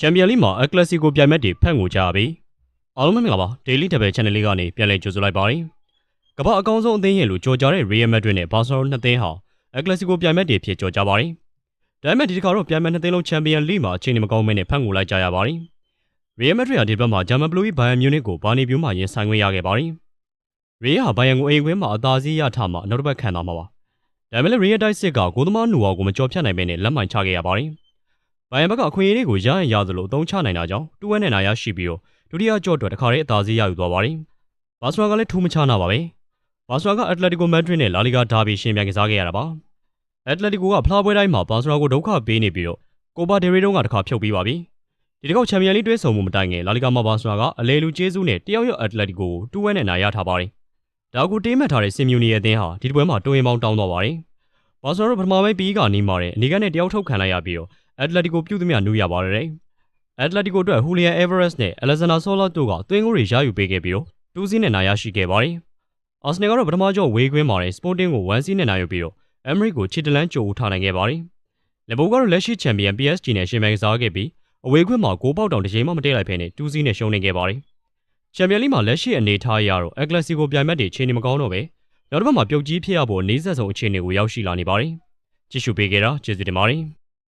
ချန်ပီယံလိမှာအက်ကလစီကိုပြိုင်မဲ့တွေဖတ်ငိုကြပြီအားလုံးမင်္ဂလာပါ Daily Double Channel လေးကနေပြန်လည်ကြိုဆိုလိုက်ပါတယ်ကမ္ဘာအကောင်းဆုံးအသင်းရဲ့လို့ကြော်ကြားတဲ့ Real Madrid နဲ့ Barcelona နှစ်သင်းဟာအက်ကလစီကိုပြိုင်မဲ့တွေဖြစ်ကြော်ကြားပါတယ်ဒါပေမဲ့ဒီတစ်ခါတော့ပြိုင်မဲ့နှစ်သင်းလုံးချန်ပီယံလိမှာအခြေအနေမကောင်းမင်းနဲ့ဖတ်ငိုလိုက်ကြရပါတယ် Real Madrid ဟာဒီဘက်မှာဂျာမန်ဘလူးဘိုင်ယန်မြူနစ်ကိုဘာနီပြူးမှာရင်ဆိုင်ခွင့်ရခဲ့ပါတယ် Real ဟာဘိုင်ယန်ကိုအိမ်ခွင်းမှာအသာစီးရထားမှာနောက်တစ်ပတ်ခံသွားမှာပါဒါပေမဲ့ Real တိုက်စစ်ကဂိုးသမားနူဝါကိုမကြော်ဖြတ်နိုင်ဘဲနဲ့လက်မှန်ချခဲ့ရပါတယ်ဘိုင်ယန်ဘက်ကအခွင့်အရေးတွေကိုရရင်ရသလိုအသုံးချနိုင်တာကြောင့်တူဝက်နဲ့နိုင်ရရှိပြီးတော့ဒုတိယကြော့အတွက်တခါတည်းအသာစီးရယူသွားပါတယ်။ဘာစရာကလည်းထူးမခြားနာပါပဲ။ဘာစရာကအက်တလက်တီကိုမက်ဒရစ်နဲ့လာလီဂါဒါဘီရှင်ပြိုင်ကစားခဲ့ရတာပါ။အက်တလက်တီကိုကဖလားပွဲတိုင်းမှာဘာစရာကိုဒုက္ခပေးနေပြီးတော့ကိုပါဒေရီတုံးကတခါဖြုတ်ပြီးပါပြီ။ဒီတစ်ခေါက်ချန်ပီယံလိတွဲဆုံမှုမတိုင်ခင်လာလီဂါမှာဘာစရာကအလဲလူကျေးဇူးနဲ့တယောက်ယောက်အက်တလက်တီကိုတူဝက်နဲ့နိုင်ရထားပါတယ်။ဒါကိုတေးမှတ်ထားတဲ့စင်မြူနီရဲ့အသင်းဟာဒီပွဲမှာတွင်ပေါင်းတောင်းသွားပါတယ်။ဘာစရာတို့ပထမပိုင်းပြီးကနေမှာတဲ့အနေကနေတယောက်ထုတ်ခံလိုက်ရပြီးတော့အက်တလက်တီကိုပြုတ်သမျှနူးရပါတယ်။အက်တလက်တီကိုအတွက်ဟူလီယန်အေဗာရက်စ်နဲ့အလက်ဇန်ဒါဆောလာတို့ကသွင်းကိုတွေရယူပေးခဲ့ပြီးတော့တူးစီးနဲ့နိုင်ရရှိခဲ့ပါတယ်။အာဆနယ်ကတော့ပထမကြော့ဝေးခွင်းမှာတဲ့စပိုတင်းကို1စီးနဲ့နိုင်ယူပြီးတော့အမရစ်ကိုချီတလန်းကြိုးထားနိုင်ခဲ့ပါတယ်။လက်ဘိုကတော့လက်ရှိချန်ပီယံ PSG နဲ့ရှင်ပြိုင်ကစားခဲ့ပြီးအဝေးခွင်းမှာဂိုးပေါက်တောင်တစ်ချိန်မှမတည့်လိုက်ဖ ೇನೆတူးစီးနဲ့ရှုံးနေခဲ့ပါတယ်။ချန်ပီယံလိမှာလက်ရှိအနေထားရတော့အက်ကလစီကိုပြိုင်မဲ့တွေအခြေအနေမကောင်းတော့ပဲနောက်တစ်ပတ်မှာပြုတ်ကြီးဖြစ်ရဖို့အနည်းဆက်ဆုံးအခြေအနေကိုရောက်ရှိလာနေပါတယ်။ကြည့်ရှုပေးကြတာကျေးဇူးတင်ပါတယ်။